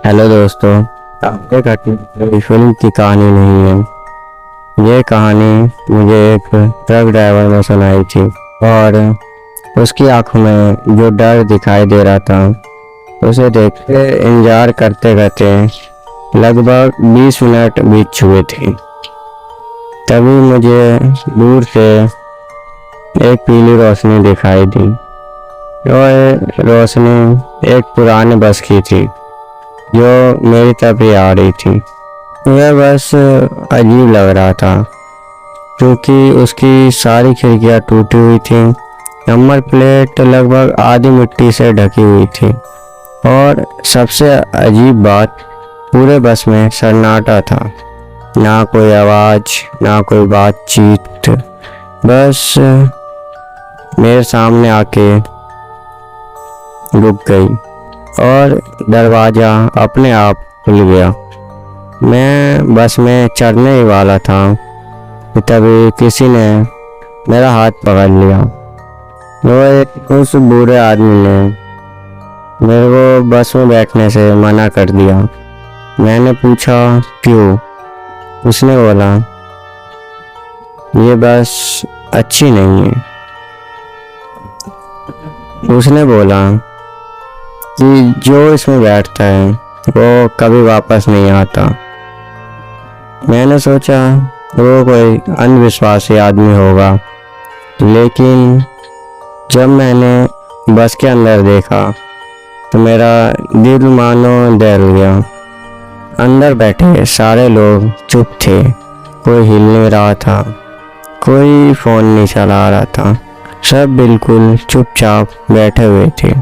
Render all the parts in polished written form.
Hello दोस्तों, ये घटना फिल्म की कहानी नहीं है। ये कहानी मुझे एक ट्रक ड्राइवर ने सुनाई थी और उसकी आंखों में जो डर दिखाई दे रहा था उसे देखते इंतजार करते करते लगभग 20 मिनट बीत चुके थे। तभी मुझे दूर से एक पीली रोशनी दिखाई दी और रोशनी एक पुराने बस की थी जो मेरी तरफ ही आ रही थी। यह बस अजीब लग रहा था क्योंकि उसकी सारी खिड़कियां टूटी हुई थी, नंबर प्लेट लगभग आधी मिट्टी से ढकी हुई थी और सबसे अजीब बात, पूरे बस में सन्नाटा था। ना कोई आवाज़, ना कोई बातचीत, बस मेरे सामने आके रुक गई और दरवाज़ा अपने आप खुल गया। मैं बस में चढ़ने ही वाला था तभी किसी ने मेरा हाथ पकड़ लिया। उस बूढ़े आदमी ने मेरे को बस में बैठने से मना कर दिया। मैंने पूछा क्यों? उसने बोला ये बस अच्छी नहीं है। उसने बोला कि जो इसमें बैठता है वो कभी वापस नहीं आता। मैंने सोचा वो कोई अंधविश्वासी आदमी होगा, लेकिन जब मैंने बस के अंदर देखा तो मेरा दिल मानो दहल गया। अंदर बैठे सारे लोग चुप थे, कोई हिल नहीं रहा था, कोई फ़ोन नहीं चला रहा था, सब बिल्कुल चुपचाप बैठे हुए थे।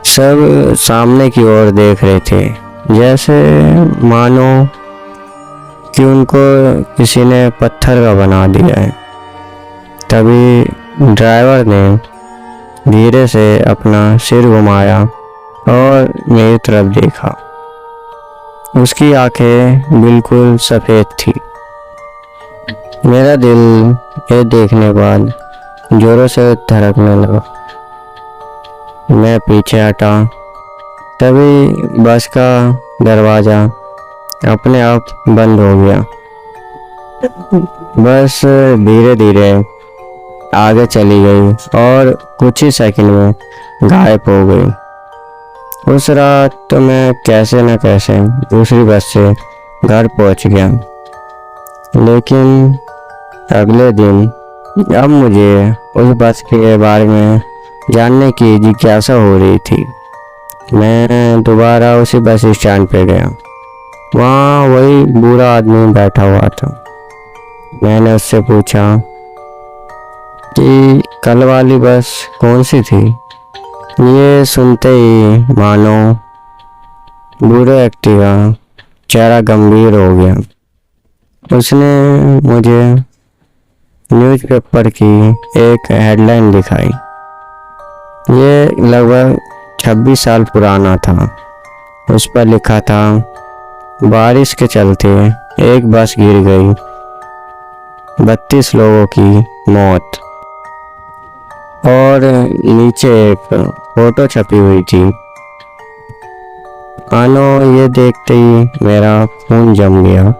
सब सामने की ओर देख रहे थे, जैसे मानो कि उनको किसी ने पत्थर का बना दिया है। तभी ड्राइवर ने धीरे से अपना सिर घुमाया और मेरी तरफ देखा। उसकी आंखें बिल्कुल सफ़ेद थी। मेरा दिल ये देखने के बाद जोरों से धड़कने लगा। मैं पीछे हटा, तभी बस का दरवाज़ा अपने आप बंद हो गया। बस धीरे धीरे आगे चली गई और कुछ ही सेकंड में गायब हो गई। उस रात तो मैं कैसे न कैसे दूसरी बस से घर पहुंच गया, लेकिन अगले दिन अब मुझे उस बस के बारे में जानने की जिज्ञासा हो रही थी। मैं दोबारा उसी बस स्टैंड पे गया। वहाँ वही बूढ़ा आदमी बैठा हुआ था। मैंने उससे पूछा कि कल वाली बस कौन सी थी? ये सुनते ही मानो बूढ़े व्यक्ति का चेहरा गंभीर हो गया। उसने मुझे न्यूज़पेपर की एक हेडलाइन दिखाई। ये लगभग 26 साल पुराना था। उस पर लिखा था, बारिश के चलते एक बस गिर गई, 32 लोगों की मौत। और नीचे एक फोटो छपी हुई थी। मानो ये देखते ही मेरा खून जम गया,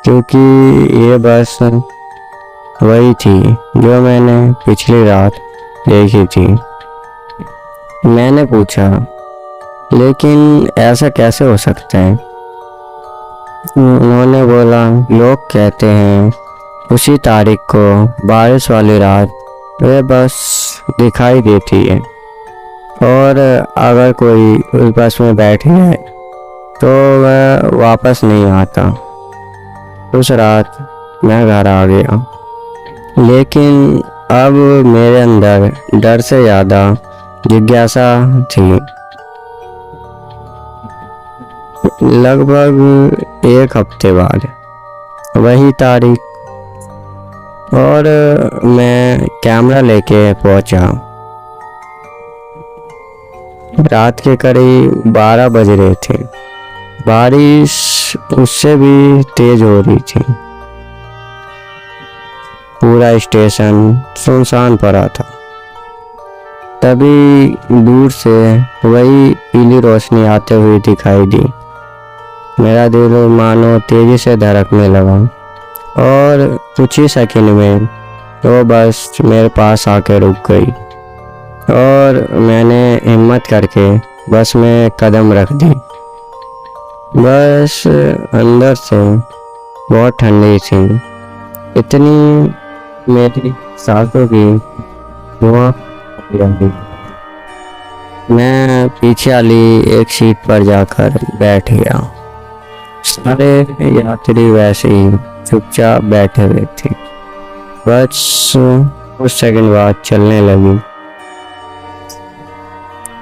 क्योंकि ये बस वही थी जो मैंने पिछली रात देखी थी। मैंने पूछा, लेकिन ऐसा कैसे हो सकता है? उन्होंने बोला, लोग कहते हैं उसी तारीख को बारिश वाली रात वह बस दिखाई देती है और अगर कोई उस बस में बैठ जाए तो वह वापस नहीं आता। उस रात मैं घर आ गया, लेकिन अब मेरे अंदर डर से ज़्यादा जिज्ञासा थी। लगभग एक हफ्ते बाद वही तारीख, और मैं कैमरा लेके पहुंचा। रात के करीब 12 बज रहे थे। बारिश उससे भी तेज हो रही थी। पूरा स्टेशन सुनसान पड़ा था। तभी दूर से वही पीली रोशनी आते हुए दिखाई दी। मेरा दिल मानो तेजी से धड़कने लगा और कुछ ही सेकंड में वो बस मेरे पास आके रुक गई और मैंने हिम्मत करके बस में कदम रख दी। बस अंदर से बहुत ठंडी थी, इतनी मेरी सांसों की धुआं थी। मैं पीछे वाली एक सीट पर जाकर बैठ गया। सारे यात्री वैसे ही चुपचाप बैठे हुए थे। बस कुछ सेकंड बाद चलने लगी,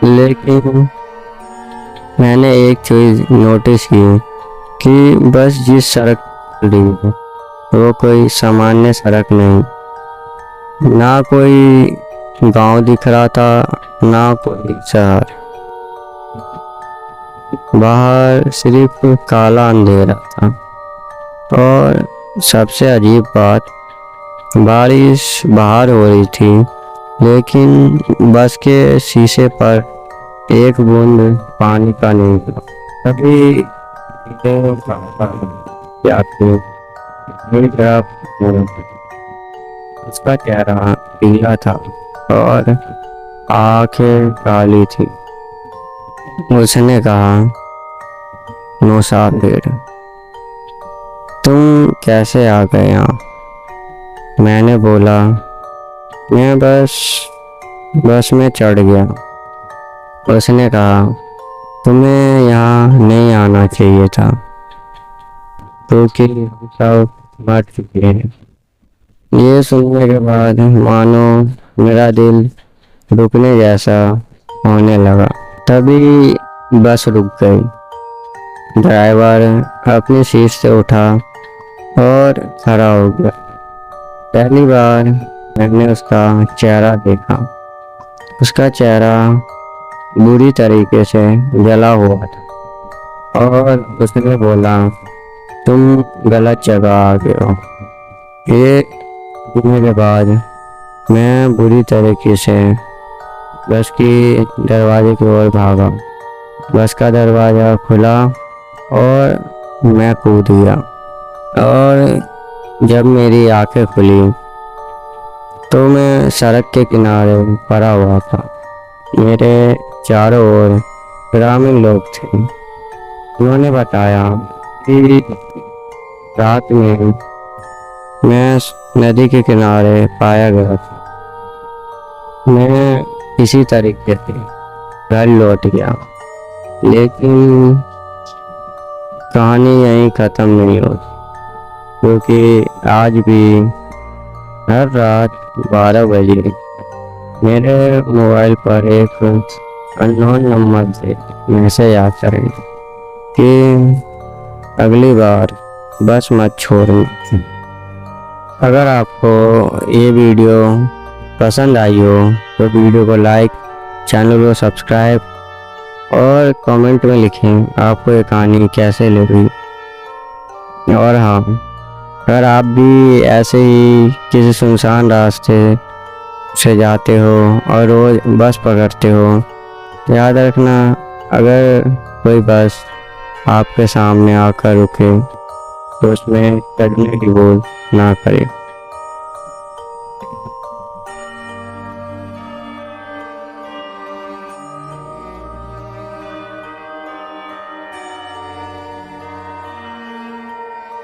लेकिन मैंने एक चीज नोटिस की कि बस जिस सड़क चल रही है वो कोई सामान्य सड़क नहीं। ना कोई गांव दिख रहा था, ना कोई शहर। बाहर सिर्फ काला अंधेरा था और सबसे अजीब बात, बारिश बाहर हो रही थी लेकिन बस के शीशे पर एक बूंद पानी का नहीं था। तभी उसका चेहरा पीला था और आंखें काली थी। उसने कहा, मुसाफिर, तुम कैसे आ गए यहाँ? मैंने बोला, मैं बस में चढ़ गया। उसने कहा, तुम्हें यहाँ नहीं आना चाहिए था क्योंकि हम सब मर चुके हैं। ये सुनने के बाद मानो मेरा दिल रुकने जैसा होने लगा। तभी बस रुक गई। ड्राइवर अपनी सीट से उठा और खड़ा हो गया। पहली बार मैंने उसका चेहरा देखा। उसका चेहरा बुरी तरीके से जला हुआ था और उसने बोला, तुम गलत जगह आ गए हो। ये सुनने के बाद मैं बुरी तरीके से बस की दरवाजे की ओर भागा। बस का दरवाज़ा खुला और मैं कूद गया और जब मेरी आंखें खुली तो मैं सड़क के किनारे पड़ा हुआ था। मेरे चारों ओर ग्रामीण लोग थे। उन्होंने बताया कि रात में मैं नदी के किनारे पाया गया था। मैं इसी तरीके से घर लौट गया, लेकिन कहानी यहीं ख़त्म नहीं होती क्योंकि आज भी हर रात 12 बजे मेरे मोबाइल पर एक अननोन नंबर से मैसेज आता है कि अगली बार बस मत छोड़ना। अगर आपको ये वीडियो पसंद आई हो तो वीडियो को लाइक, चैनल को सब्सक्राइब और कमेंट में लिखें आपको ये कहानी कैसे लगी। और हाँ, अगर आप भी ऐसे ही किसी सुनसान रास्ते से जाते हो और रोज़ बस पकड़ते हो, तो याद रखना, अगर कोई बस आपके सामने आकर रुके तो उसमें चढ़ने की भूल ना करें।